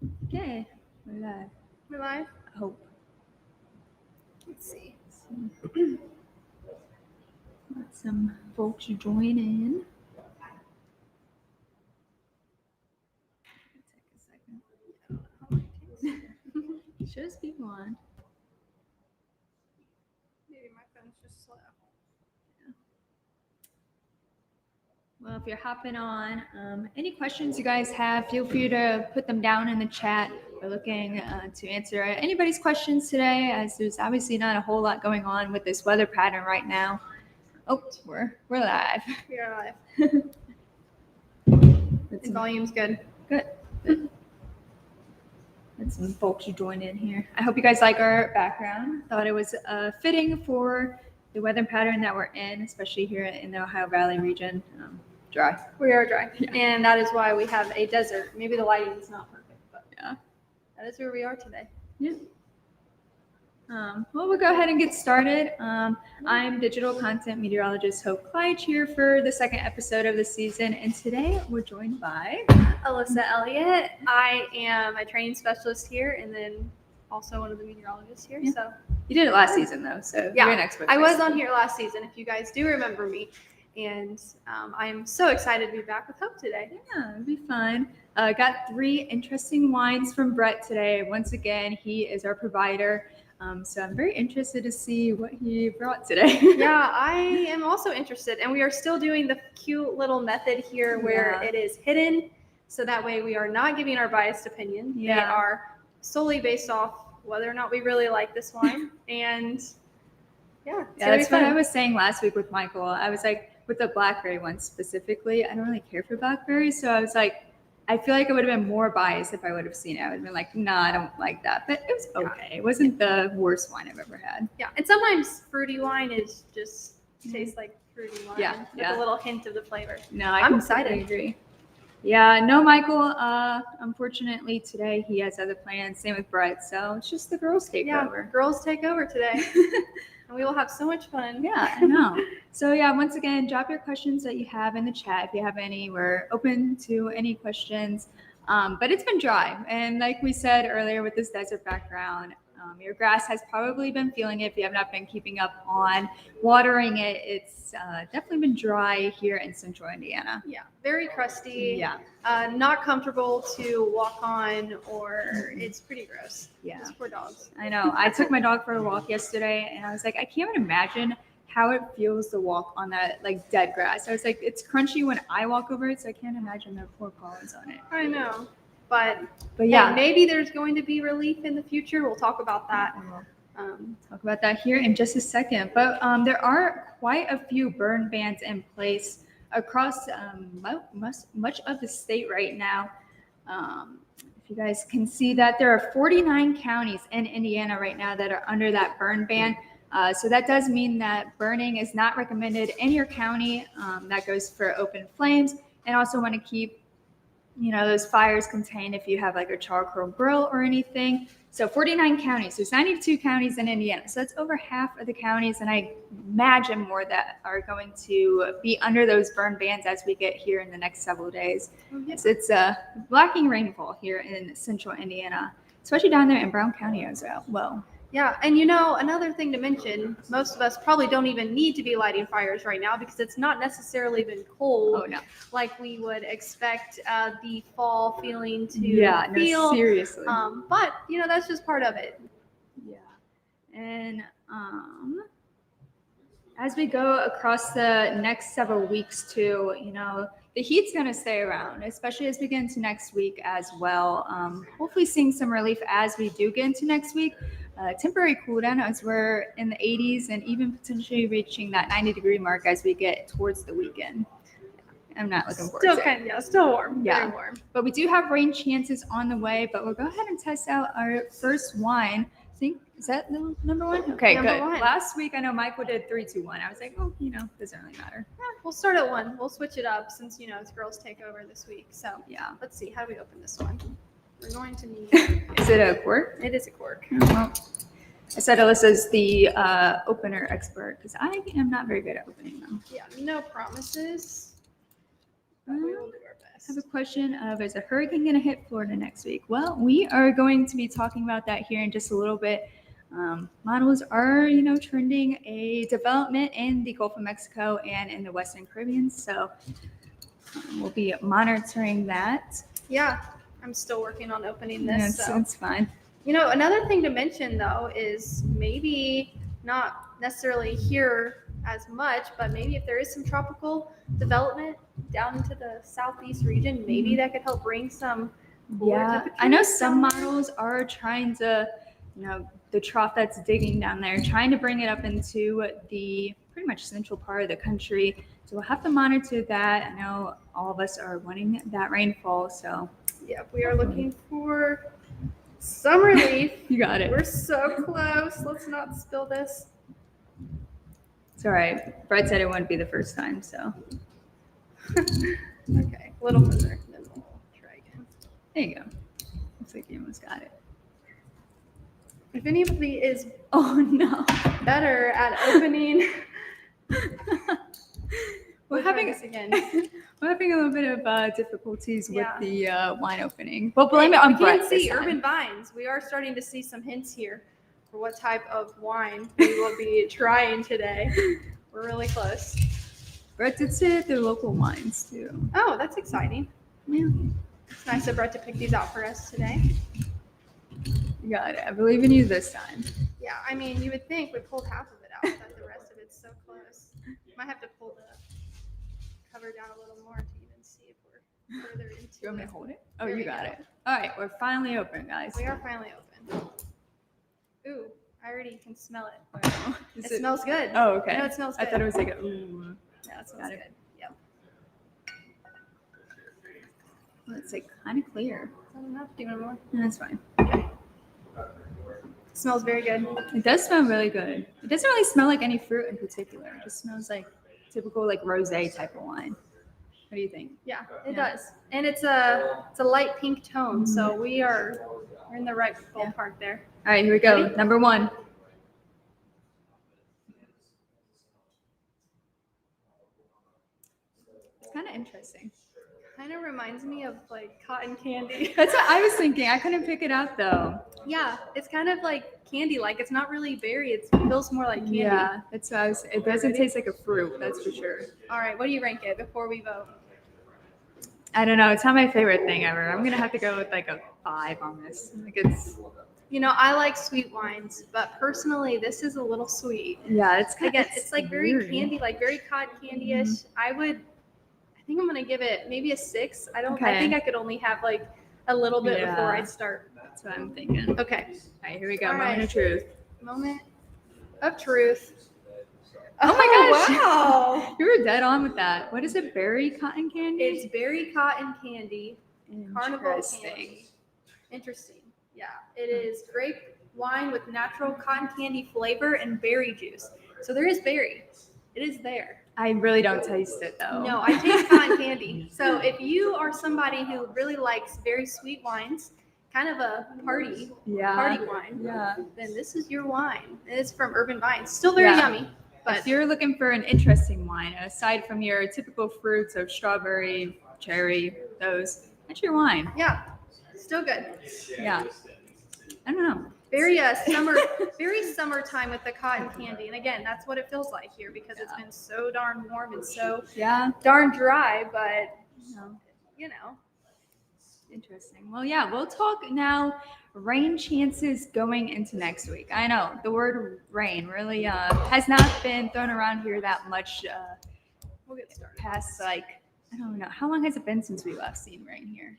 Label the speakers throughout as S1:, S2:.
S1: Okay, we're live.
S2: We're live?
S1: I hope.
S2: Let's see.
S1: Let some folks join in. Take a second. Shows people on.
S2: Maybe my phone's just slow.
S1: Well, if you're hopping on, any questions you guys have, feel free to put them down in the chat. We're looking to answer anybody's questions today, as there's obviously not a whole lot going on with this weather pattern right now. Oh, we're live.
S2: We are live.
S1: Let's
S2: And volume's good.
S1: Good. Let some folks join in here. I hope you guys like our background. Thought it was fitting for the weather pattern that we're in, especially here in the Ohio Valley region. Dry.
S2: We are dry.
S1: Yeah.
S2: And that is why we have a desert. Maybe the lighting is not perfect, but
S1: Yeah.
S2: that is where we are today.
S1: Yeah. Well, we'll go ahead and get started. I'm digital content meteorologist Hope Clyde here for the second episode of the season, and today we're joined by
S2: Alyssa Elliott. I am a training specialist here and then also one of the meteorologists here.
S1: Yeah.
S2: So
S1: You did it last season though, so
S2: Yeah,
S1: you're an expert.
S2: I was on here last season, if you guys do remember me. And I'm so excited to be back with Hope today.
S1: Yeah, it'll be fun. Got 3 interesting wines from Brett today. Once again, he is our provider. So I'm very interested to see what he brought today.
S2: Yeah, I am also interested. And we are still doing the cute little method here where
S1: Yeah.
S2: it is hidden. So that way we are not giving our biased opinion. They
S1: Yeah.
S2: are solely based off whether or not we really like this wine. And yeah, it's
S1: Yeah,
S2: gonna be
S1: that's what
S2: fun.
S1: I was saying last week with Michael. I was like, with the blackberry one specifically, I don't really care for blackberries. So I was like, I feel like I would have been more biased if I would have seen it. I would have been like, nah, I don't like that. But it was okay. It wasn't the worst wine I've ever had.
S2: Yeah, and sometimes fruity wine is just tastes like fruity wine
S1: Yeah,
S2: with
S1: yeah.
S2: a little hint of the flavor.
S1: No,
S2: I'm
S1: completely
S2: excited.
S1: agree. Yeah, no, Michael. Unfortunately, today he has other plans. Same with Brett. So it's just the girls take
S2: Yeah,
S1: over.
S2: girls take over today. And we will have so much fun.
S1: Yeah, I know. So yeah, once again, drop your questions that you have in the chat if you have any. We're open to any questions. But it's been dry, and like we said earlier, with this desert background, your grass has probably been feeling it if you have not been keeping up on watering it. It's definitely been dry here in central Indiana.
S2: Yeah, very crusty.
S1: Yeah,
S2: Not comfortable to walk on, or it's pretty gross.
S1: yeah.
S2: Those poor dogs.
S1: I know. I took my dog for a walk yesterday, and I was like, I can't even imagine how it feels to walk on that like dead grass. I was like, it's crunchy when I walk over it, so I can't imagine the poor paws on it.
S2: I know. But
S1: yeah,
S2: hey, maybe there's going to be relief in the future. We'll talk about that.
S1: We'll talk about that here in just a second. But there are quite a few burn bans in place across much of the state right now. If you guys can see that there are 49 counties in Indiana right now that are under that burn ban. So that does mean that burning is not recommended in your county. That goes for open flames, and also want to keep those fires contained if you have like a charcoal grill or anything. So 49 counties. There's 92 counties in Indiana. So that's over half of the counties, and I imagine more that are going to be under those burn bans as we get here in the next several days. So it's blocking rainfall here in central Indiana, especially down there in Brown County as well.
S2: Yeah, and another thing to mention, most of us probably don't even need to be lighting fires right now because it's not necessarily been cold.
S1: Oh no,
S2: like we would expect the fall feeling to
S1: feel. No, seriously.
S2: But that's just part of it.
S1: Yeah, and as we go across the next several weeks too, the heat's going to stay around, especially as we get into next week as well. Hopefully seeing some relief as we do get into next week. Temporary cool down as we're in the 80s and even potentially reaching that 90-degree mark as we get towards the weekend. I'm not looking forward to it.
S2: Still warm.
S1: Yeah.
S2: Very warm.
S1: But we do have rain chances on the way, but we'll go ahead and test out our first wine. I think, is that the number 1? Okay,
S2: Number
S1: good.
S2: 1.
S1: Last week, I know Michael did 3, 2, 1. I was like, oh, doesn't really matter.
S2: Yeah, we'll start at 1. We'll switch it up since, it's girls take over this week. So
S1: Yeah.
S2: let's see. How do we open this one? We're going to need...
S1: Is it a cork?
S2: It is a cork.
S1: Well, I said Alyssa's the opener expert because I am not very good at opening them.
S2: Yeah, no promises. But we will do our Yes.
S1: I have a question of, is a hurricane going to hit Florida next week? Well, we are going to be talking about that here in just a little bit. Models are, trending a development in the Gulf of Mexico and in the Western Caribbean. So we'll be monitoring that.
S2: Yeah, I'm still working on opening this.
S1: It's,
S2: So.
S1: it's fine.
S2: Another thing to mention though is maybe not necessarily here as much, but maybe if there is some tropical development down into the southeast region, maybe that could help bring some cooler
S1: Yeah,
S2: temperatures
S1: I know some
S2: down there.
S1: models are trying to, the trough that's digging down there, trying to bring it up into the pretty much central part of the country. So we'll have to monitor that. I know all of us are wanting that rainfall. So
S2: Yeah, we are looking for some relief.
S1: you got it.
S2: We're so close. Let's not spill this.
S1: It's all right. Brett said it wouldn't be the first time. So
S2: Okay, a little further, then we'll try again.
S1: there you go. Looks like you almost got it.
S2: If anybody is
S1: Oh, no.
S2: better at opening,
S1: We're
S2: we'll try
S1: having
S2: this again.
S1: We're having a little bit of difficulties with
S2: Yeah.
S1: the wine opening. But blame it on
S2: We
S1: Brett
S2: can
S1: this
S2: see
S1: time.
S2: Urban Vines. We are starting to see some hints here for what type of wine we will be trying today. We're really close.
S1: Brett did say that they're local wines too.
S2: Oh, that's exciting.
S1: Yeah.
S2: It's nice of Brett to pick these out for us today.
S1: You got it. I believe in you this time.
S2: Yeah, I mean, you would think we pulled half of it out, but the rest of it's so close. Might have to pull the cover down a little more to even see if we're further into
S1: You want me
S2: it.
S1: to hold it? Oh,
S2: There
S1: you
S2: we
S1: got
S2: go.
S1: it. All right, we're finally open, guys.
S2: We are finally open. Ooh, I already can smell it.
S1: Oh,
S2: It smells good.
S1: Oh, okay.
S2: No, it smells
S1: I
S2: good.
S1: thought it was like a ooh.
S2: Yeah, it smells
S1: Got it.
S2: good. Yep.
S1: Well, it's like kind of clear.
S2: I don't have to do anymore.
S1: No, that's fine.
S2: It smells very good.
S1: It does smell really good. It doesn't really smell like any fruit in particular. It just smells like typical like rosé type of wine. What do you think?
S2: Yeah, it
S1: Yeah.
S2: does. And it's a light pink tone, so we're in the right ballpark there.
S1: All right, here we go.
S2: Ready?
S1: Number one. It's kind of interesting.
S2: Kind of reminds me of like cotton candy.
S1: That's what I was thinking. I couldn't pick it out though.
S2: Yeah, it's kind of like candy. Like it's not really berry. It feels more like candy.
S1: Yeah, that's what I was. It doesn't
S2: Ready?
S1: taste like a fruit, that's for sure.
S2: All right, what do you rank it before we vote?
S1: I don't know. It's not my favorite thing ever. I'm gonna have to go with like a 5 on this. Like it's
S2: I like sweet wines, but personally, this is a little sweet.
S1: yeah, it's kind
S2: Again, it's like very
S1: weird.
S2: candy, like very cotton candy-ish. I think I'm gonna give it maybe a 6. I
S1: Okay.
S2: think I could only have like a little bit before I
S1: Yeah.
S2: start.
S1: That's what I'm thinking.
S2: Okay,
S1: All right, here we go.
S2: All
S1: Moment
S2: right.
S1: of truth.
S2: moment of truth.
S1: Oh my gosh.
S2: Wow.
S1: You were dead on with that. What is it? Berry cotton candy?
S2: It's berry cotton candy, carnival
S1: Interesting.
S2: candy. Interesting. Yeah, it is grape wine with natural cotton candy flavor and berry juice. So there is berry. It is there.
S1: I really don't taste it though.
S2: No, I taste cotton candy. So if you are somebody who really likes very sweet wines, kind of a party
S1: Yeah.
S2: wine,
S1: Yeah.
S2: then this is your wine. It's from Urban Vines. Still very
S1: Yeah.
S2: yummy. But
S1: If you're looking for an interesting wine, aside from your typical fruits of strawberry, cherry, that's your wine.
S2: yeah, still good.
S1: Yeah. I don't know.
S2: Very very summertime with the cotton candy. And again, that's what it feels like here because it's been so darn warm and so
S1: Yeah.
S2: darn dry, but
S1: No.
S2: you know.
S1: Interesting. Well, yeah, we'll talk now. Rain chances going into next week. I know the word rain really has not been thrown around here that much
S2: We'll get started.
S1: past like I don't know. How long has it been since we last seen rain here?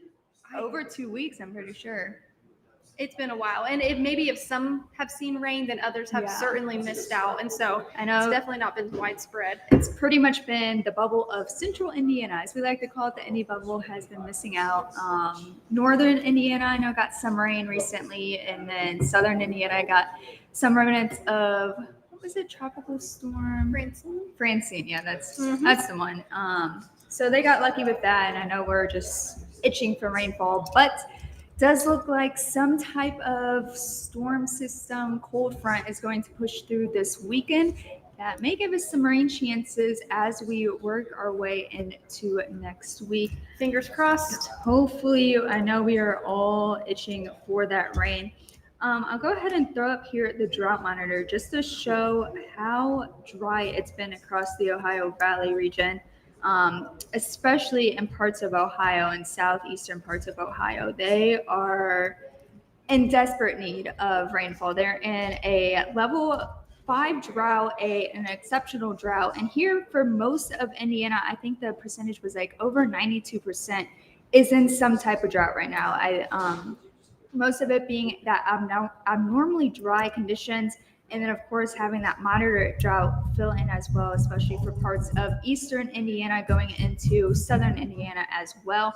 S1: Over 2 weeks, I'm pretty sure.
S2: It's been a while. And it maybe if some have seen rain, then others have
S1: Yeah.
S2: certainly missed out. And so
S1: I
S2: it's
S1: know
S2: definitely not been widespread.
S1: it's pretty much been the bubble of central Indiana, as we like to call it. The Indy bubble has been missing out. Northern Indiana, I know, got some rain recently, and then southern Indiana got some remnants of what was it? Tropical storm Francine. Yeah, that's the one. So they got lucky with that, and I know we're just itching for rainfall, but does look like some type of storm system cold front is going to push through this weekend. that may give us some rain chances as we work our way into next week.
S2: Fingers crossed.
S1: Hopefully, I know we are all itching for that rain. I'll go ahead and throw up here the drought monitor just to show how dry it's been across the Ohio Valley region, especially in parts of Ohio and southeastern parts of Ohio. They are in desperate need of rainfall. They're in a level 5 drought, an exceptional drought. And here for most of Indiana, I think the percentage was like over 92% is in some type of drought right now. Most of it being that abnormally dry conditions. And then, of course, having that moderate drought fill in as well, especially for parts of eastern Indiana going into southern Indiana as well.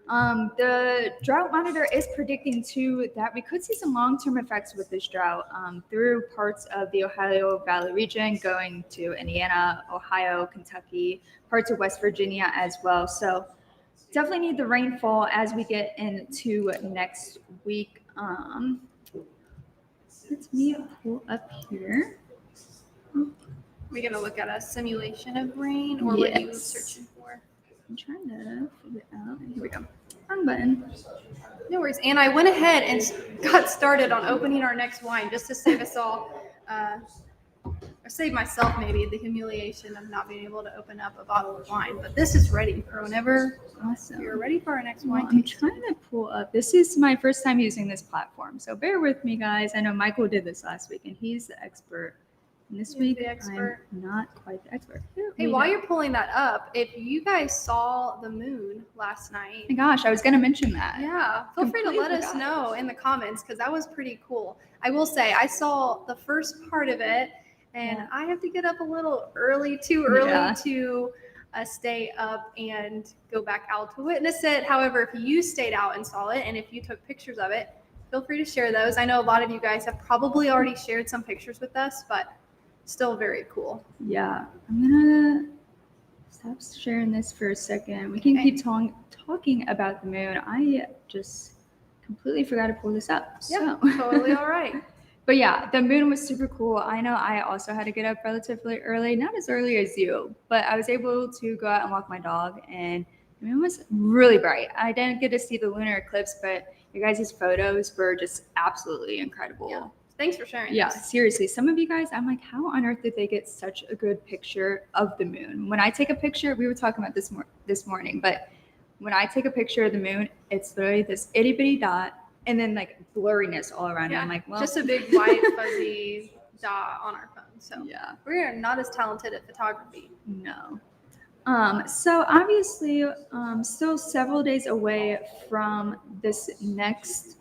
S1: The drought monitor is predicting too that we could see some long-term effects with this drought through parts of the Ohio Valley region, going to Indiana, Ohio, Kentucky, parts of West Virginia as well. So definitely need the rainfall as we get into next week. Let me pull up here.
S2: We're gonna look at a simulation of rain, or what are you
S1: Yes.
S2: searching for?
S1: I'm trying to figure it out. Here we go. Wrong button.
S2: No worries. And I went ahead and got started on opening our next wine just to save us all, or save myself maybe the humiliation of not being able to open up a bottle of wine. But this is ready for whenever
S1: Awesome.
S2: you're ready for our next
S1: Well,
S2: wine.
S1: I'm
S2: tasting.
S1: trying to pull up. This is my first time using this platform, so bear with me, guys. I know Michael did this last week, and he's the expert. And this
S2: He's
S1: week,
S2: the expert.
S1: I'm not quite the expert. Here
S2: Hey,
S1: we
S2: while
S1: go.
S2: you're pulling that up, if you guys saw the moon last night,
S1: Oh my gosh, I was going to mention that.
S2: yeah, feel free to
S1: Completely
S2: let us
S1: forgot.
S2: know in the comments because that was pretty cool. I will say I saw the first part of it, and
S1: Yeah.
S2: I have to get up a little early, too early
S1: Yeah.
S2: to stay up and go back out to witness it. However, if you stayed out and saw it, and if you took pictures of it, feel free to share those. I know a lot of you guys have probably already shared some pictures with us, but still very cool.
S1: Yeah. I'm going to stop sharing this for a second. We can
S2: Okay.
S1: keep talking about the moon. I just completely forgot to pull this up.
S2: Yeah,
S1: So.
S2: totally all right.
S1: But yeah, the moon was super cool. I know I also had to get up relatively early, not as early as you, but I was able to go out and walk my dog, and the moon was really bright. I didn't get to see the lunar eclipse, but your guys' photos were just absolutely incredible.
S2: Yeah. Thanks for sharing.
S1: Yeah,
S2: this.
S1: seriously. Some of you guys, I'm like, how on earth did they get such a good picture of the moon? When I take a picture, we were talking about this morning, but when I take a picture of the moon, it's literally this itty bitty dot and then like blurriness all around it. I'm like, well,
S2: just a big white fuzzy dot on our phone. So
S1: yeah,
S2: we are not as talented at photography.
S1: no. So obviously, still several days away from this next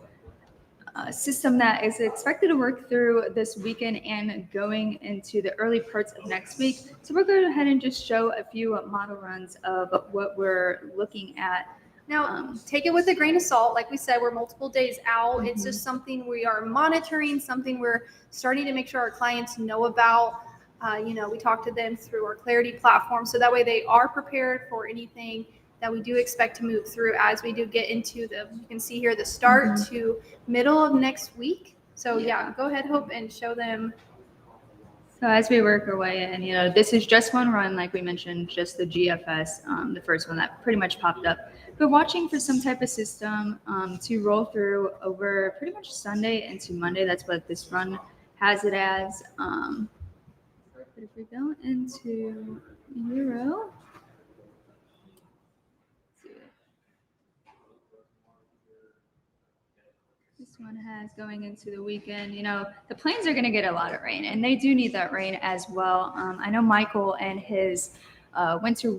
S1: system that is expected to work through this weekend and going into the early parts of next week. So we'll go ahead and just show a few model runs of what we're looking at.
S2: Now, take it with a grain of salt. Like we said, we're multiple days out. It's
S1: Mhm.
S2: just something we are monitoring, something we're starting to make sure our clients know about. We talk to them through our Clarity platform, so that way they are prepared for anything that we do expect to move through as we do get into you can see here, the start to middle of next week. So yeah, go ahead, Hope, and show them.
S1: So as we work our way in, this is just one run, like we mentioned, just the GFS, the first one that pretty much popped up. But watching for some type of system to roll through over pretty much Sunday into Monday. That's what this run has it as. But if we go into Euro, this one has going into the weekend. The plains are going to get a lot of rain, and they do need that rain as well. I know Michael and his winter,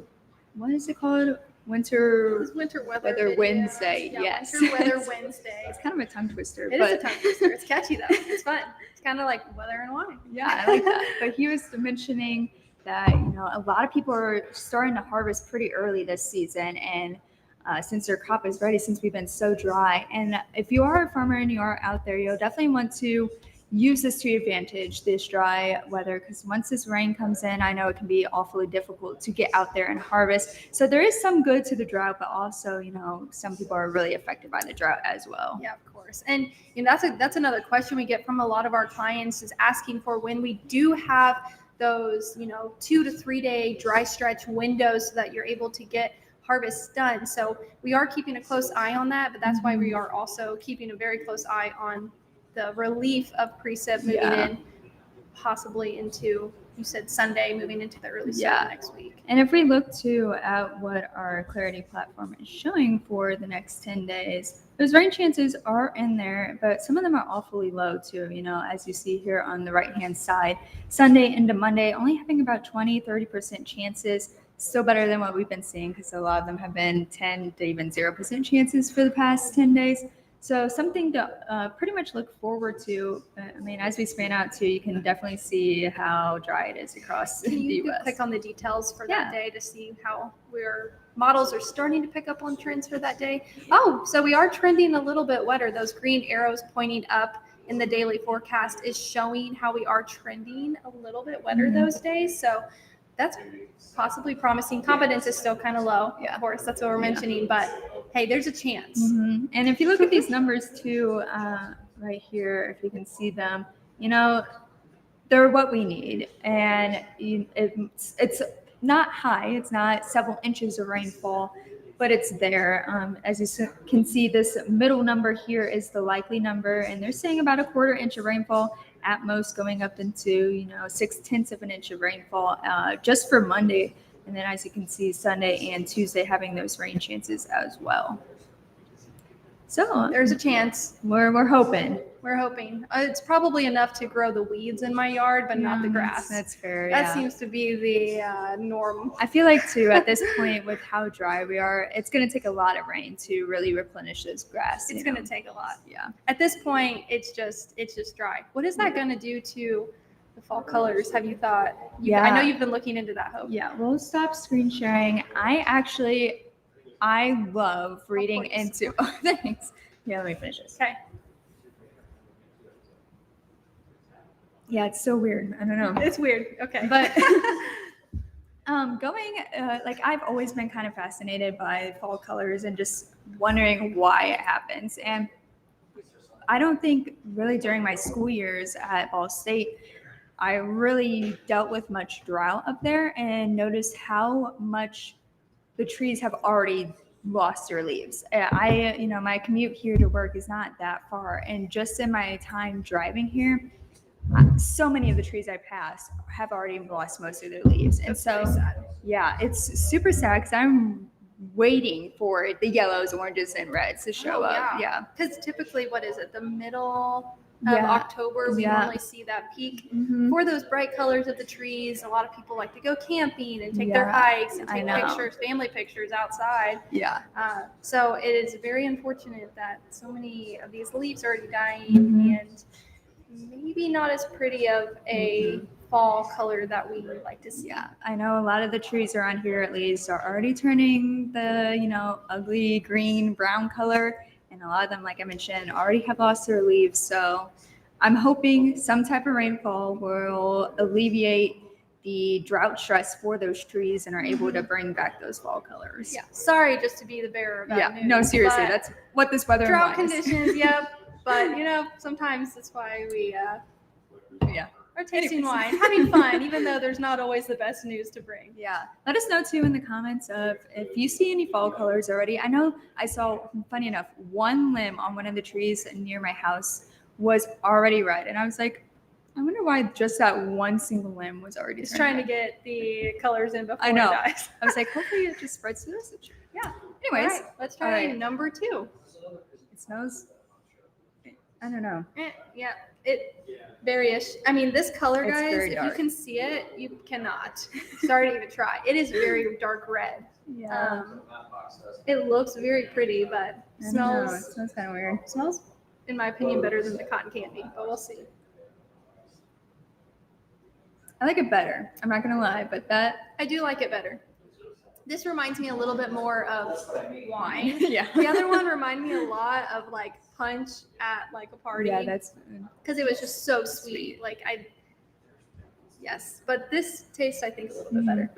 S1: what is it called? Winter
S2: Weather video.
S1: Wednesday.
S2: Yeah,
S1: Yes.
S2: Winter Weather Wednesday.
S1: It's kind of a tongue twister.
S2: It
S1: but
S2: is a tongue twister. It's catchy though. It's fun. It's kind of like weather and wine.
S1: Yeah, I like that. But he was mentioning that, a lot of people are starting to harvest pretty early this season. And since their crop is ready, since we've been so dry. And if you are a farmer and you are out there, you'll definitely want to use this to your advantage, this dry weather, because once this rain comes in, I know it can be awfully difficult to get out there and harvest. So there is some good to the drought, but also, some people are really affected by the drought as well.
S2: Yeah, of course. And that's another question we get from a lot of our clients is asking for when we do have those, 2 to 3 day dry stretch windows so that you're able to get harvests done. So we are keeping a close eye on that, but that's why we are also keeping a very close eye on the relief of precip moving in, possibly into, you said Sunday, moving into the early summer next week.
S1: And if we look too at what our Clarity platform is showing for the next 10 days, those rain chances are in there, but some of them are awfully low too, as you see here on the right-hand side. Sunday into Monday, only having about 20-30% chances. Still better than what we've been seeing, because a lot of them have been 10 to even 0% chances for the past 10 days. So something to pretty much look forward to. I mean, as we span out too, you can definitely see how dry it is across the U.S.
S2: Click on the details for that day to see how models are starting to pick up on trends for that day. Oh, so we are trending a little bit wetter. Those green arrows pointing up in the daily forecast is showing how we are trending a little bit wetter those days. So that's possibly promising. Confidence is still kind of low. Of course, that's what we're mentioning, but hey, there's a chance.
S1: And if you look at these numbers too, right here, if you can see them, they're what we need. And it's not high. It's not several inches of rainfall, but it's there. As you can see, this middle number here is the likely number, and they're saying about 1/4 inch of rainfall at most, going up into 0.6 of an inch of rainfall just for Monday. And then, as you can see, Sunday and Tuesday having those rain chances as well. So
S2: there's a chance.
S1: We're hoping.
S2: We're hoping. It's probably enough to grow the weeds in my yard, but not the grass.
S1: That's fair.
S2: That seems to be the norm.
S1: I feel like too, at this point, with how dry we are, it's going to take a lot of rain to really replenish this grass.
S2: It's going to take a lot.
S1: Yeah.
S2: At this point, it's just dry. What is that going to do to the fall colors? Have you thought? I know you've been looking into that, Hope.
S1: Yeah. We'll stop screen sharing. I love reading into things. Yeah, let me finish this.
S2: Okay.
S1: Yeah, it's so weird. I don't know.
S2: It's weird. Okay.
S1: But I've always been kind of fascinated by fall colors and just wondering why it happens. And I don't think really during my school years at Ball State, I really dealt with much drought up there and noticed how much the trees have already lost their leaves. My commute here to work is not that far. And just in my time driving here, so many of the trees I pass have already lost most of their leaves. And it's super sad because I'm waiting for the yellows, oranges, and reds to show up. Yeah.
S2: Because typically, what is it? The middle of October, we normally see that peak for those bright colors of the trees. A lot of people like to go camping and take their hikes and take pictures, family pictures outside.
S1: Yeah.
S2: So it is very unfortunate that so many of these leaves are already dying and maybe not as pretty of a fall color that we would like to see.
S1: Yeah, I know a lot of the trees around here at least are already turning the, ugly green, brown color. And a lot of them, like I mentioned, already have lost their leaves. So I'm hoping some type of rainfall will alleviate the drought stress for those trees and are able to bring back those fall colors.
S2: Yeah, sorry just to be the bearer of bad news.
S1: No, seriously, that's what this weather
S2: drought conditions, yep. But, sometimes that's why we are tasting wine, having fun, even though there's not always the best news to bring.
S1: Yeah. Let us know, too, in the comments of if you see any fall colors already. I know I saw, funny enough, one limb on one of the trees near my house was already red. And I was like, I wonder why just that one single limb was already
S2: It's trying to get the colors in before
S1: I know.
S2: It dies.
S1: I was like, hopefully it just spreads to the rest of the tree.
S2: Yeah.
S1: Anyways.
S2: All right, let's try number 2.
S1: It smells... I don't know.
S2: Berryish. I mean, this color,
S1: It's
S2: guys,
S1: very
S2: if
S1: dark.
S2: you can see it, you cannot. Sorry to even try. It is very dark red.
S1: Yeah.
S2: It looks very pretty, but
S1: It
S2: smells
S1: smells kind of weird.
S2: smells, in my opinion, better than the cotton candy, but we'll see.
S1: I like it better. I'm not going to lie, but
S2: I do like it better. This reminds me a little bit more of wine.
S1: Yeah.
S2: The other one reminded me a lot of punch at a party.
S1: Yeah, that's
S2: because it was just so sweet. But this tastes, I think, a little bit better.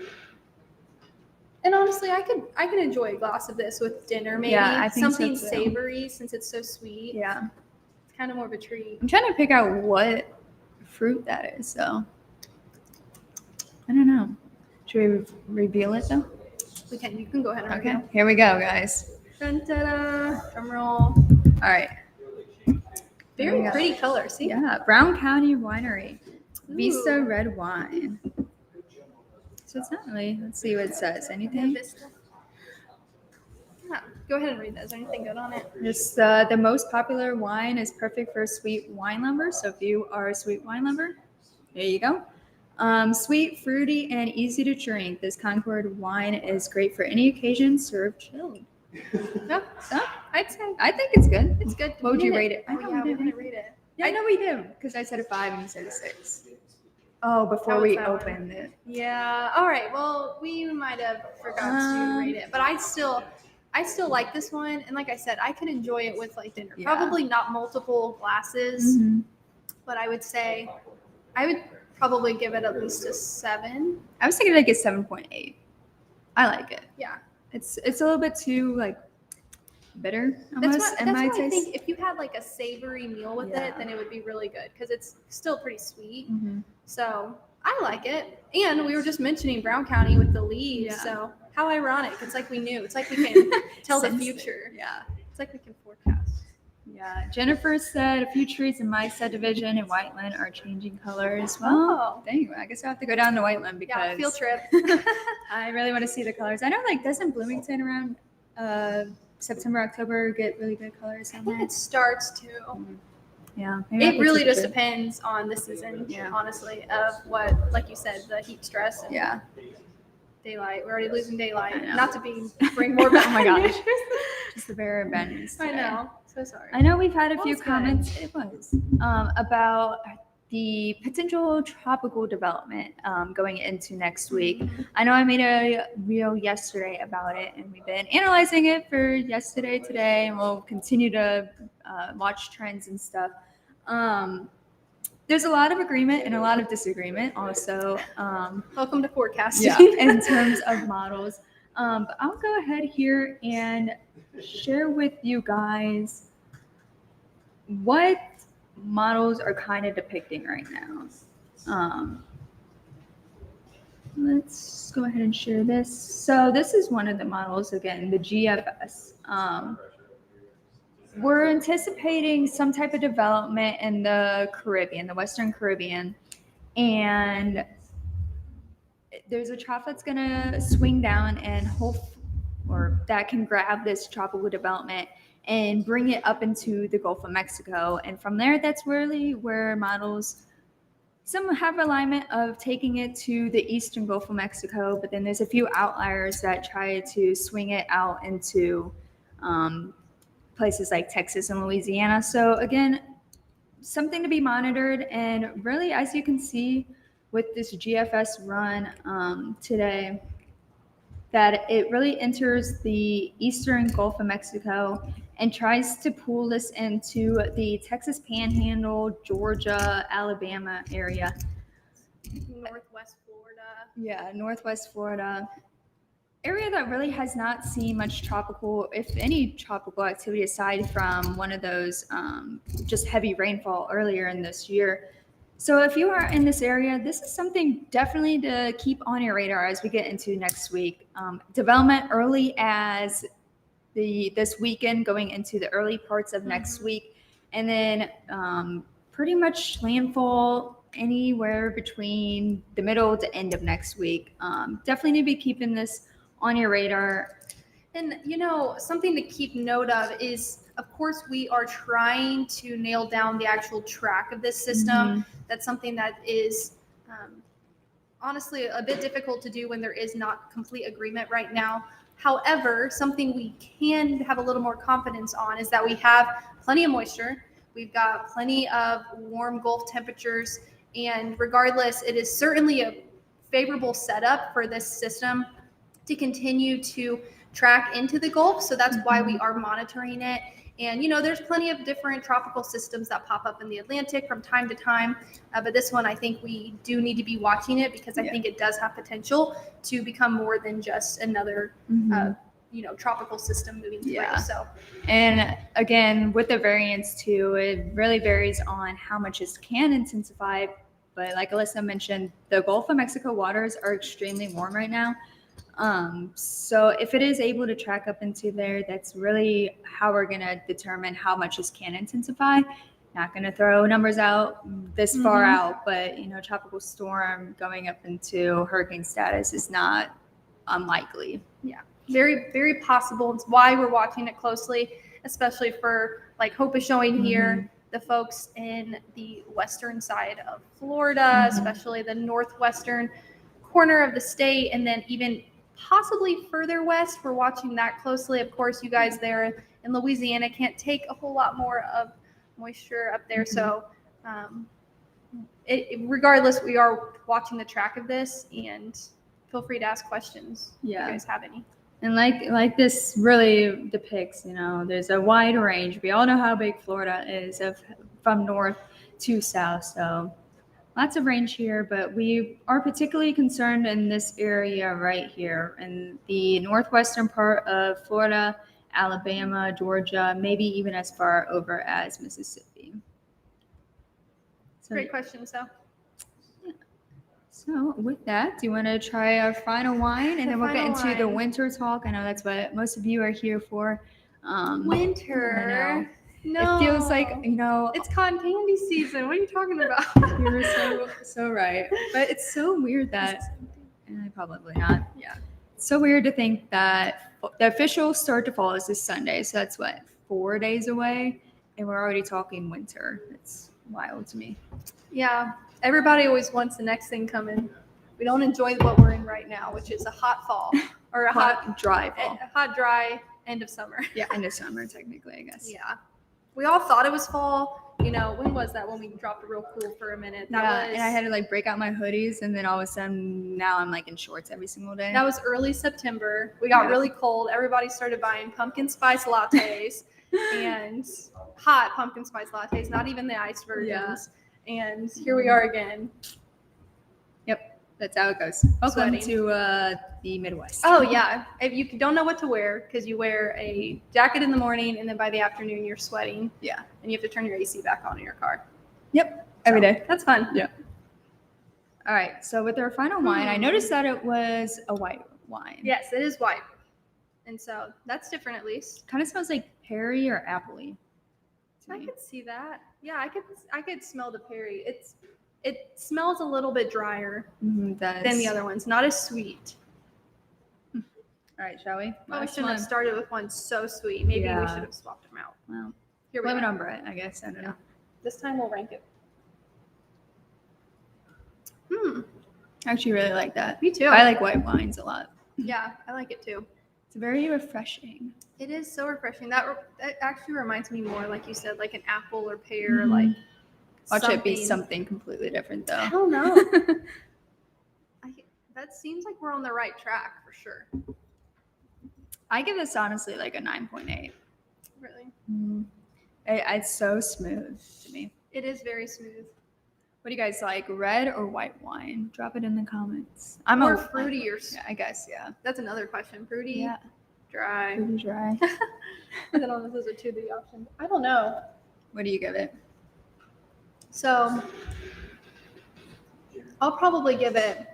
S2: And honestly, I could enjoy a glass of this with dinner, maybe.
S1: Yeah, I think
S2: something
S1: so, too.
S2: savory since it's so sweet.
S1: Yeah.
S2: It's kind of more of a treat.
S1: I'm trying to pick out what fruit that is, so. I don't know. Should we reveal it though?
S2: You can go ahead and
S1: Okay,
S2: reveal.
S1: here we go, guys.
S2: Dun, ta-da. Drum roll.
S1: All right. There we
S2: Very
S1: go.
S2: pretty color. See?
S1: Yeah, Brown County Winery, Vista
S2: Ooh.
S1: Red Wine. So it's not really. Let's see what it says. Anything?
S2: Vista. Yeah. Go ahead and read that. Is there anything good on it?
S1: Just the most popular wine is perfect for a sweet wine lover. So if you are a sweet wine lover, there you go. Sweet, fruity, and easy to drink. This Concord wine is great for any occasion. Served chilled.
S2: No,
S1: So
S2: I'd say
S1: I think it's good.
S2: it's good.
S1: What would you rate it?
S2: Oh, yeah, we didn't rate it.
S1: I know we do because I said a 5 and you said a 6. Oh, before
S2: How was
S1: we
S2: that one?
S1: opened it.
S2: Yeah. All right. Well, we might have forgot to rate it, but I still like this one. And like I said, I could enjoy it with like dinner.
S1: Yeah.
S2: Probably not multiple glasses,
S1: Mhm.
S2: but I would say I would probably give it at least a 7.
S1: I was thinking like a 7.8. I like it.
S2: Yeah.
S1: It's a little bit too like bitter
S2: That's
S1: almost
S2: what,
S1: in
S2: that's
S1: my
S2: what I
S1: taste.
S2: think. If you had like a savory meal with
S1: Yeah.
S2: it, then it would be really good because it's still pretty sweet.
S1: Mhm.
S2: So I like it. And we were just mentioning Brown County with the leaves.
S1: Yeah.
S2: So how ironic. It's like we knew. It's like we can tell the
S1: Sense it.
S2: future.
S1: Yeah.
S2: It's like we can forecast.
S1: Yeah. Jennifer said a few trees in my subdivision in Whiteland are changing colors. Well,
S2: Oh.
S1: dang, I guess I have to go down to Whiteland
S2: Yeah,
S1: because
S2: field trip.
S1: I really want to see the colors. I know, like, doesn't Bloomington around September, October get really good colors
S2: I
S1: on
S2: think
S1: there?
S2: it starts to.
S1: Yeah. maybe I'll
S2: It
S1: have
S2: really
S1: to
S2: just
S1: check it.
S2: depends on the season,
S1: Yeah.
S2: honestly, of what, like you said, the heat stress and
S1: Yeah.
S2: daylight. We're already losing daylight.
S1: I know.
S2: Not to bring more back.
S1: Oh my gosh. Just the bare abundance.
S2: I
S1: today.
S2: know. So sorry.
S1: I know we've had a
S2: That
S1: few
S2: was good.
S1: comments. It was about the potential tropical development going into next week. I know I made a reel yesterday about it, and we've been analyzing it for yesterday, today, and we'll continue to watch trends and stuff. There's a lot of agreement and a lot of disagreement also.
S2: Welcome to forecasting.
S1: Yeah, in terms of models. But I'll go ahead here and share with you guys what models are kind of depicting right now. Let's go ahead and share this. So this is one of the models, again, the GFS. We're anticipating some type of development in the Caribbean, the Western Caribbean, and there's a trough that's going to swing down and or that can grab this tropical development and bring it up into the Gulf of Mexico. And from there, that's really where models, some have alignment of taking it to the eastern Gulf of Mexico, but then there's a few outliers that try to swing it out into places like Texas and Louisiana. So again, something to be monitored. And really, as you can see with this GFS run today, that it really enters the eastern Gulf of Mexico and tries to pull this into the Texas Panhandle, Georgia, Alabama area.
S2: Northwest Florida.
S1: Yeah, Northwest Florida. Area that really has not seen much tropical, if any tropical activity aside from one of those just heavy rainfall earlier in this year. So if you are in this area, this is something definitely to keep on your radar as we get into next week. Development early as this weekend going into the early parts of next week. And then pretty much landfall anywhere between the middle to end of next week. Definitely need to be keeping this on your radar.
S2: And, something to keep note of is, of course, we are trying to nail down the actual track of this system. That's something that is honestly a bit difficult to do when there is not complete agreement right now. However, something we can have a little more confidence on is that we have plenty of moisture. We've got plenty of warm Gulf temperatures. And regardless, it is certainly a favorable setup for this system to continue to track into the Gulf. So that's why we are monitoring it. And, there's plenty of different tropical systems that pop up in the Atlantic from time to time. But this one, I think we do need to be watching it because I think it does have potential to become more than just another, tropical system moving through.
S1: Yeah.
S2: So,
S1: and again, with the variance too, it really varies on how much it can intensify But like Alyssa mentioned, the Gulf of Mexico waters are extremely warm right now. So if it is able to track up into there, that's really how we're going to determine how much this can intensify. Not going to throw numbers out this far out, but tropical storm going up into hurricane status is not unlikely.
S2: Yeah, very, very possible. It's why we're watching it closely, especially for like Hope is showing here, the folks in the western side of Florida, especially the northwestern corner of the state, and then even possibly further west. We're watching that closely. Of course, you guys there in Louisiana can't take a whole lot more of moisture up there. So regardless, we are watching the track of this, and feel free to ask questions if you guys have any.
S1: And like this really depicts, there's a wide range. We all know how big Florida is from north to south. So lots of range here, but we are particularly concerned in this area right here in the northwestern part of Florida, Alabama, Georgia, maybe even as far over as Mississippi. So,
S2: great question, so.
S1: So with that, do you want to try our final wine, and then we'll get into the
S2: wine.
S1: Winter talk? I know that's what most of you are here for.
S2: Winter. No.
S1: It feels like,
S2: it's cotton candy season. What are you talking about?
S1: You're so right. But it's so weird that, probably not.
S2: Yeah.
S1: It's so weird to think that the official start to fall is this Sunday. So that's 4 days away, and we're already talking winter. It's wild to me.
S2: Yeah. Everybody always wants the next thing coming. We don't enjoy what we're in right now, which is a hot fall or a hot
S1: dry fall.
S2: A hot, dry end of summer.
S1: Yeah, end of summer, technically, I guess.
S2: Yeah. We all thought it was fall. When was that when we dropped it real cool for a minute?
S1: And I had to break out my hoodies, and then all of a sudden now I'm in shorts every single day.
S2: That was early September. We got really cold. Everybody started buying pumpkin spice lattes and hot pumpkin spice lattes, not even the iced versions. And here we are again.
S1: Yep, that's how it goes. Welcome to the Midwest.
S2: Oh, yeah. If you don't know what to wear, because you wear a jacket in the morning, and then by the afternoon you're sweating.
S1: Yeah.
S2: And you have to turn your AC back on in your car.
S1: Yep, every day.
S2: That's fun.
S1: Yeah. All right, so with our final wine, I noticed that it was a white wine.
S2: Yes, it is white. And so that's different at least.
S1: Kind of smells like perry or appley.
S2: I could see that. Yeah, I could smell the perry. It smells a little bit drier than the other ones. Not as sweet.
S1: All right, shall we?
S2: Well, we shouldn't have started with one so sweet. Maybe we should have swapped them out.
S1: Well,
S2: here we
S1: blame it
S2: go.
S1: on Brett, I guess. I don't know.
S2: This time we'll rank it.
S1: I actually really like that.
S2: Me too.
S1: I like white wines a lot.
S2: Yeah, I like it too.
S1: It's very refreshing.
S2: It is so refreshing. That actually reminds me more, like you said, like an apple or pear, like
S1: Watch
S2: something.
S1: it be something completely different, though.
S2: I don't know. That seems like we're on the right track for sure.
S1: I give this honestly a 9.8.
S2: Really?
S1: It's so smooth to me.
S2: It is very smooth.
S1: What do you guys like, red or white wine? Drop it in the comments.
S2: Or fruity or
S1: yeah, I guess, yeah.
S2: That's another question. Fruity,
S1: Yeah.
S2: dry.
S1: Fruity dry.
S2: I don't know if those are two of the options. I don't know.
S1: What do you give it?
S2: So I'll probably give it.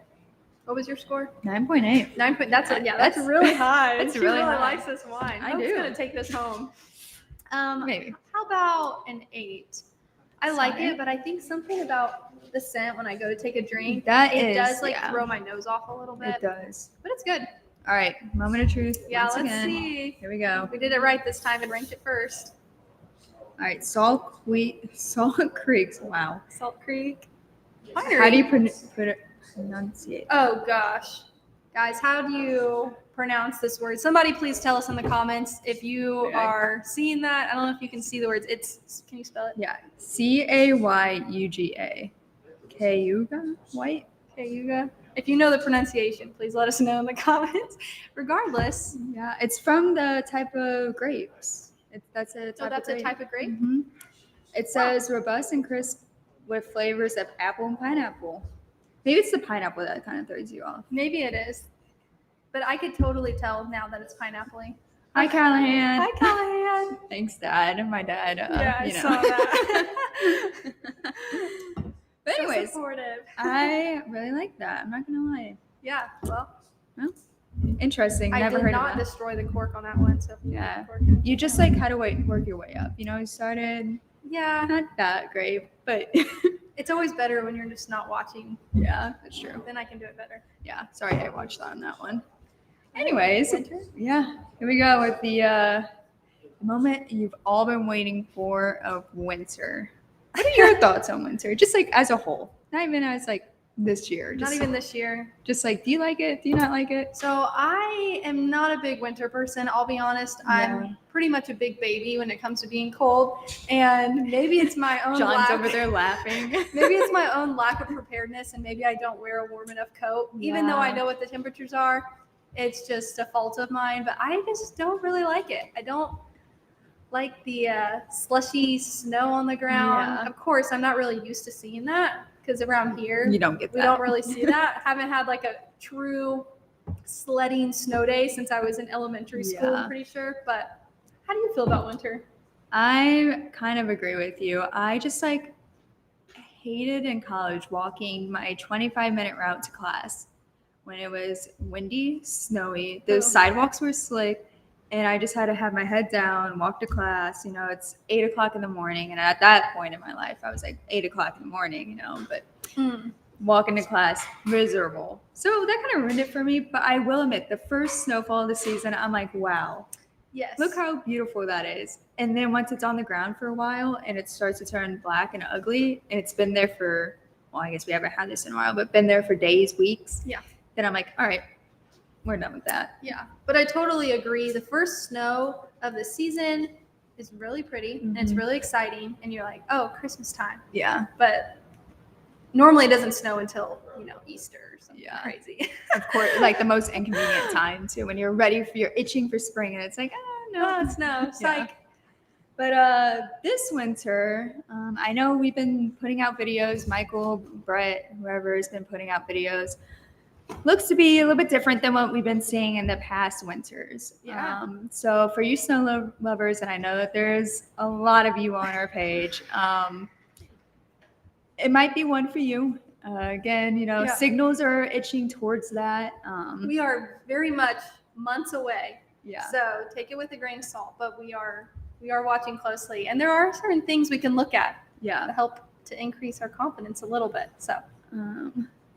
S2: What was your score?
S1: 9.8.
S2: 9 point. That's really high.
S1: That's
S2: She
S1: really
S2: really
S1: high.
S2: likes this wine.
S1: I
S2: I'm
S1: do.
S2: gonna take this home.
S1: Maybe.
S2: How about an 8? I
S1: It's
S2: like
S1: fine.
S2: it, but I think something about the scent when I go to take a drink,
S1: It
S2: does
S1: yeah.
S2: throw my nose off a little bit.
S1: It does.
S2: But it's good.
S1: All right, moment of truth.
S2: Yeah,
S1: once
S2: let's
S1: again.
S2: see.
S1: Here we go.
S2: We did it right this time and ranked it first.
S1: All right, Salt Creek. Wow.
S2: Salt Creek.
S1: How do you pronunciate?
S2: Oh gosh. Guys, how do you pronounce this word? Somebody please tell us in the comments if you
S1: Yeah.
S2: are seeing that. I don't know if you can see the words. Can you spell it?
S1: Yeah, Cayuga. Cayuga? White?
S2: Cayuga. If you know the pronunciation, please let us know in the comments. Regardless.
S1: Yeah, it's from the type of grapes. That's a
S2: type of grape?
S1: Mm-hmm. It says robust and crisp with flavors of apple and pineapple. Maybe it's the pineapple that kind of throws you off.
S2: Maybe it is. But I could totally tell now that it's pineapple-y.
S1: Hi, Callahan.
S2: Hi, Callahan.
S1: Thanks, Dad. My dad.
S2: Yeah, I saw that.
S1: But
S2: So
S1: anyways,
S2: supportive.
S1: I really like that. I'm not gonna lie.
S2: Yeah, well,
S1: Interesting.
S2: I
S1: Never
S2: did
S1: heard
S2: not
S1: of that.
S2: destroy the cork on that one. So
S1: Yeah.
S2: cork.
S1: You just like had to work your way up. You know, you started
S2: Yeah,
S1: not that great, but
S2: it's always better when you're just not watching.
S1: yeah, that's true.
S2: Then I can do it better.
S1: Yeah, sorry I watched on that one. Anyways,
S2: Winter?
S1: yeah, here we go with the moment you've all been waiting for of winter. What are your thoughts on winter? Just like as a whole, not even as like this year.
S2: Not
S1: Just,
S2: even this year.
S1: just like, do you like it? Do you not like it?
S2: So I am not a big winter person. I'll be honest.
S1: Yeah.
S2: I'm pretty much a big baby when it comes to being cold, and maybe it's my own
S1: John's
S2: lack.
S1: over there laughing.
S2: Maybe it's my own lack of preparedness, and maybe I don't wear a warm enough coat, even though I
S1: Yeah.
S2: know what the temperatures are. It's just a fault of mine, but I just don't really like it. I don't like the slushy snow on the ground.
S1: Yeah.
S2: Of course, I'm not really used to seeing that because around here
S1: You don't get that.
S2: we don't really see that. Haven't had like a true sledding snow day since I was in elementary school,
S1: Yeah.
S2: I'm pretty sure. But how do you feel about winter?
S1: I kind of agree with you. I just like hated in college walking my 25-minute route to class when it was windy, snowy. The
S2: Oh.
S1: sidewalks were slick, and I just had to have my head down, walk to class. You know, it's 8 o'clock in the morning, and at that point in my life, I was like 8 o'clock in the morning. You know, but walking to class, miserable. So that kind of ruined it for me. But I will admit, the first snowfall of the season, I'm like, wow.
S2: Yes.
S1: Look how beautiful that is. And then once it's on the ground for a while and it starts to turn black and ugly, and it's been there for, well, I guess we haven't had this in a while, but been there for days, weeks.
S2: Yeah.
S1: Then I'm like, all right, we're done with that.
S2: Yeah. But I totally agree. The first snow of the season is really pretty and it's
S1: Mhm.
S2: really exciting. And you're like, oh, Christmas time.
S1: Yeah.
S2: But normally it doesn't snow until, Easter or something
S1: Yeah.
S2: crazy.
S1: Of course, like the most inconvenient time too, when you're itching for spring and it's like, no.
S2: Oh, snow.
S1: Yeah.
S2: Psych.
S1: But this winter, I know we've been putting out videos. Michael, Brett, whoever has been putting out videos, looks to be a little bit different than what we've been seeing in the past winters.
S2: Yeah.
S1: So for you snow lovers, and I know that there's a lot of you on our page, it might be one for you. Again,
S2: Yeah.
S1: signals are itching towards that.
S2: We are very much months away.
S1: Yeah.
S2: So take it with a grain of salt, but we are watching closely. And there are certain things we can look at
S1: Yeah.
S2: to help to increase our confidence a little bit. So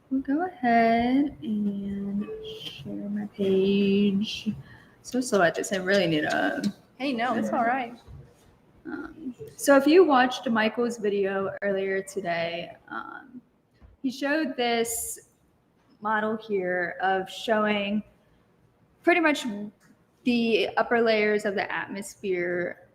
S1: We'll go ahead and share my page. So slow at this. I really need a.
S2: hey, no, it's all right.
S1: So if you watched Michael's video earlier today, he showed this model here of showing pretty much the upper layers of the atmosphere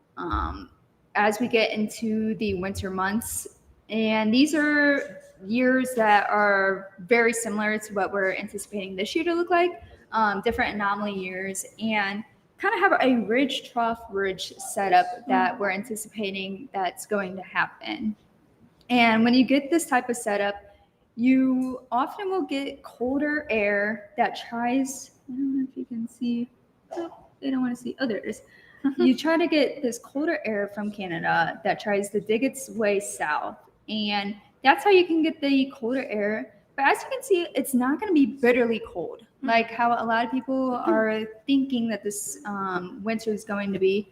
S1: as we get into the winter months. And these are years that are very similar to what we're anticipating this year to look like, different anomaly years, and kind of have a ridge setup that we're anticipating that's going to happen. And when you get this type of setup, you often will get colder air that tries, I don't know if you can see, oh, they don't want to see, oh, there it is. You try to get this colder air from Canada that tries to dig its way south. And that's how you can get the colder air. But as you can see, it's not going to be bitterly cold, like how a lot of people are thinking that this winter is going to be.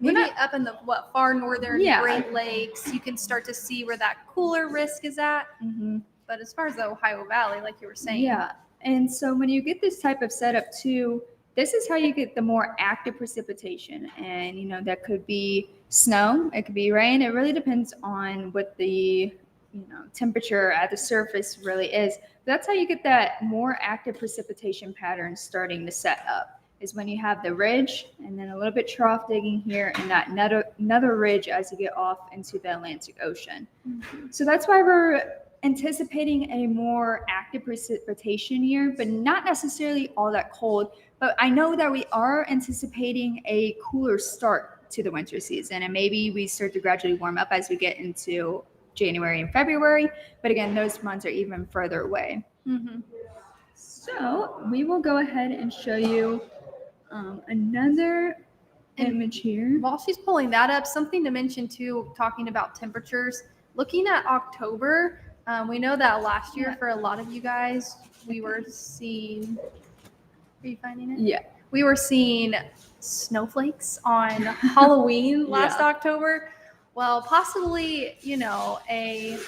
S2: Maybe up in the far northern
S1: Yeah.
S2: Great Lakes, you can start to see where that cooler risk is at.
S1: Mm-hmm.
S2: But as far as the Ohio Valley, like you were saying,
S1: Yeah. And so when you get this type of setup too, this is how you get the more active precipitation. And, that could be snow, it could be rain. It really depends on what the, temperature at the surface really is. That's how you get that more active precipitation pattern starting to set up, is when you have the ridge and then a little bit trough digging here and that another ridge as you get off into the Atlantic Ocean.
S2: Mm-hmm.
S1: So that's why we're anticipating a more active precipitation year, but not necessarily all that cold. But I know that we are anticipating a cooler start to the winter season, and maybe we start to gradually warm up as we get into January and February. But again, those months are even further away.
S2: Mm-hmm.
S1: So we will go ahead and show you another image here.
S2: While she's pulling that up, something to mention too, talking about temperatures, looking at October, We know that last year
S1: Yeah.
S2: for a lot of you guys, we were seeing. Are you finding it?
S1: Yeah.
S2: We were seeing snowflakes on Halloween last
S1: Yeah.
S2: October. Well, possibly, a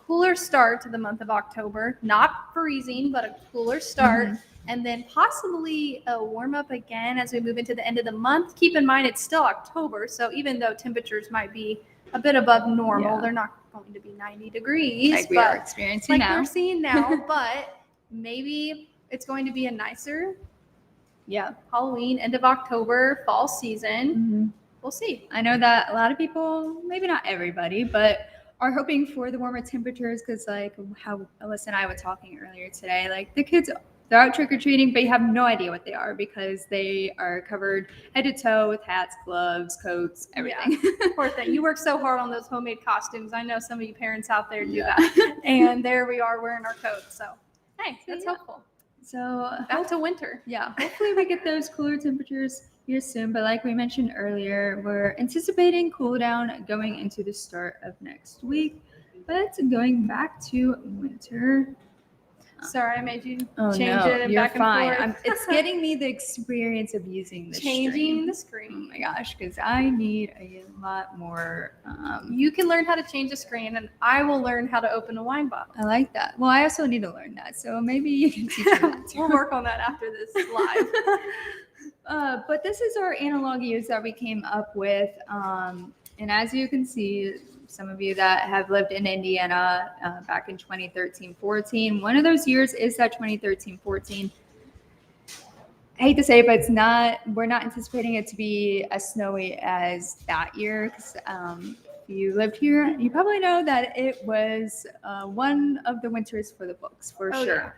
S2: cooler start to the month of October, not freezing, but a cooler start.
S1: Mhm.
S2: And then possibly a warm up again as we move into the end of the month. Keep in mind, it's still October. So even though temperatures might be a bit above normal,
S1: Yeah.
S2: they're not going to be 90 degrees.
S1: Like we are
S2: but
S1: experiencing
S2: like
S1: now.
S2: we're seeing now, but maybe it's going to be a nicer
S1: Yeah.
S2: Halloween, end of October, fall season.
S1: Mhm.
S2: We'll see.
S1: I know that a lot of people, maybe not everybody, but are hoping for the warmer temperatures because, like, how Alyssa and I were talking earlier today, like the kids, they're out trick or treating, but you have no idea what they are because they are covered head to toe with hats, gloves, coats, everything.
S2: Poor thing. You work so hard on those homemade costumes. I know some of you parents out there do
S1: Yeah.
S2: that. And there we are wearing our coats. So, hey, that's
S1: Yeah.
S2: helpful.
S1: So
S2: Back to winter.
S1: yeah, hopefully we get those cooler temperatures here soon. But like we mentioned earlier, we're anticipating cool down going into the start of next week. But going back to winter.
S2: Sorry, I made you
S1: Oh
S2: change
S1: no,
S2: it and
S1: you're
S2: back and
S1: fine.
S2: forth.
S1: It's getting me the experience of using the
S2: Changing the
S1: screen.
S2: screen.
S1: Oh my gosh, because I need a lot more.
S2: You can learn how to change the screen, and I will learn how to open a wine bottle.
S1: I like that. Well, I also need to learn that, so maybe you can teach me that too.
S2: We'll work on that after this live.
S1: But this is our analog years that we came up with. And as you can see, some of you that have lived in Indiana back in 2013-14, one of those years is that 2013-14. I hate to say it, but we're not anticipating it to be as snowy as that year. Because if you lived here, you probably know that it was one of the winters for the books, for
S2: Oh,
S1: sure.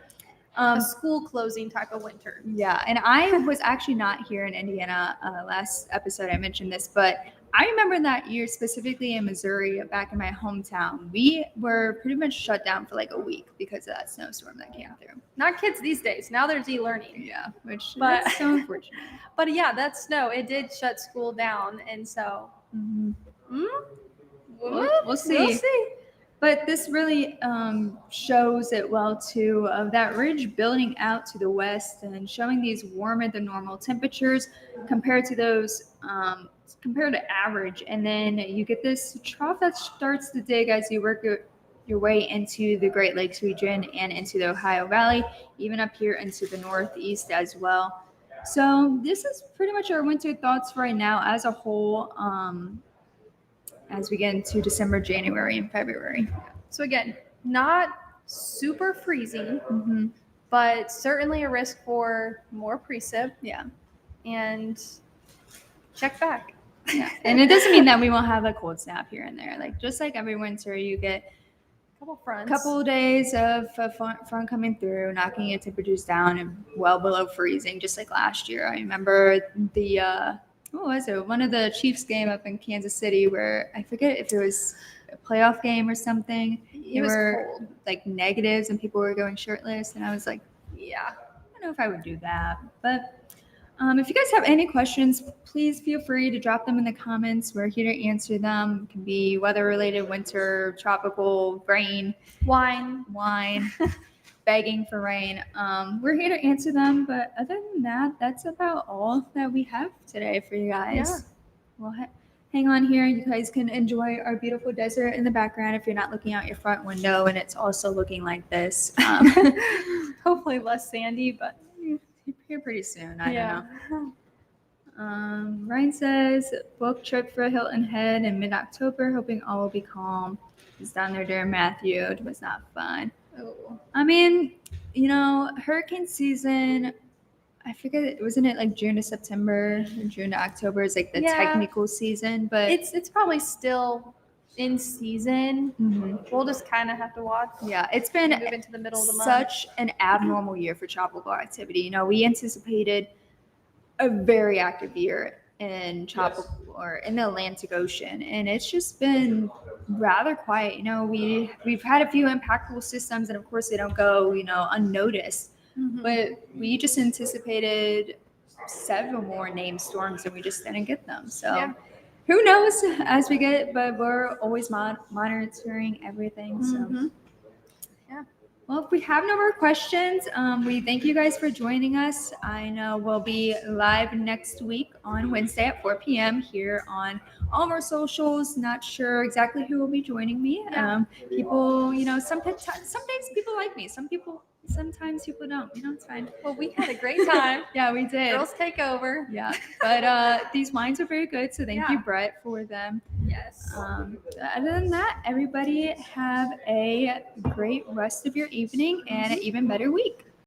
S2: A school closing type of winter.
S1: Yeah, and I was actually not here in Indiana last episode. I mentioned this, but I remember that year specifically in Missouri, back in my hometown, we were pretty much shut down for like a week because of that snowstorm that came through.
S2: Not kids these days. Now there's e-learning.
S1: Yeah, which
S2: But-
S1: that's so unfortunate.
S2: But yeah, that snow, it did shut school down. And so
S1: We'll see.
S2: We'll see.
S1: But this really shows it well too, of that ridge building out to the west and showing these warmer than normal temperatures compared to those compared to average. And then you get this trough that starts to dig as you work your way into the Great Lakes region and into the Ohio Valley, even up here into the Northeast as well. So this is pretty much our winter thoughts right now as a whole. As we get into December, January, and February.
S2: So again, not super freezing,
S1: Mm-hmm.
S2: but certainly a risk for more precip.
S1: Yeah.
S2: And check back.
S1: Yeah. And it doesn't mean that we won't have a cold snap here and there. Like just like every winter, you get
S2: Fronts.
S1: couple of days of front coming through, knocking your temperatures down and well below freezing, just like last year. I remember the what was it? One of the Chiefs game up in Kansas City where I forget if it was a playoff game or something.
S2: It was cold.
S1: Like negatives and people were going shirtless, and I was like,
S2: Yeah.
S1: I don't know if I would do that. But if you guys have any questions, please feel free to drop them in the comments. We're here to answer them. It can be weather related, winter, tropical, rain,
S2: Wine.
S1: begging for rain. We're here to answer them. But other than that, that's about all that we have today for you guys.
S2: Yeah.
S1: Well, hang on here. You guys can enjoy our beautiful desert in the background if you're not looking out your front window and it's also looking like this.
S2: Hopefully less sandy, but
S1: Here pretty soon. I don't know. Ryan says book trip for Hilton Head in mid-October, hoping all will be calm. He's down there during Matthew. It was not fun.
S2: Oh.
S1: I mean, hurricane season. I forget. Wasn't it like June to September? June to October is like the
S2: Yeah.
S1: technical season, but
S2: It's probably still in season.
S1: Mhm.
S2: We'll just kind of have to watch.
S1: Yeah, it's been
S2: Move into the middle of the month.
S1: such an abnormal year for tropical activity. We anticipated a very active year in tropical or in the Atlantic Ocean, and it's just been rather quiet. We've had a few impactful systems, and of course they don't go unnoticed.
S2: Mhm.
S1: But we just anticipated several more named storms, and we just didn't get them. So.
S2: Yeah.
S1: Who knows as we get it, but we're always monitoring everything. So
S2: Mhm.
S1: Well, if we have no more questions, we thank you guys for joining us. I know we'll be live next week on Wednesday at 4 p.m. here on all of our socials. Not sure exactly who will be joining me.
S2: Yeah.
S1: People, sometimes people like me. Sometimes people don't. It's fine.
S2: Well, we had a great time.
S1: Yeah, we did.
S2: Girls take over.
S1: Yeah, but these wines are very good, so thank you,
S2: Yeah.
S1: Brett, for them.
S2: Yes.
S1: Other than that, everybody have a great rest of your evening and an even better week.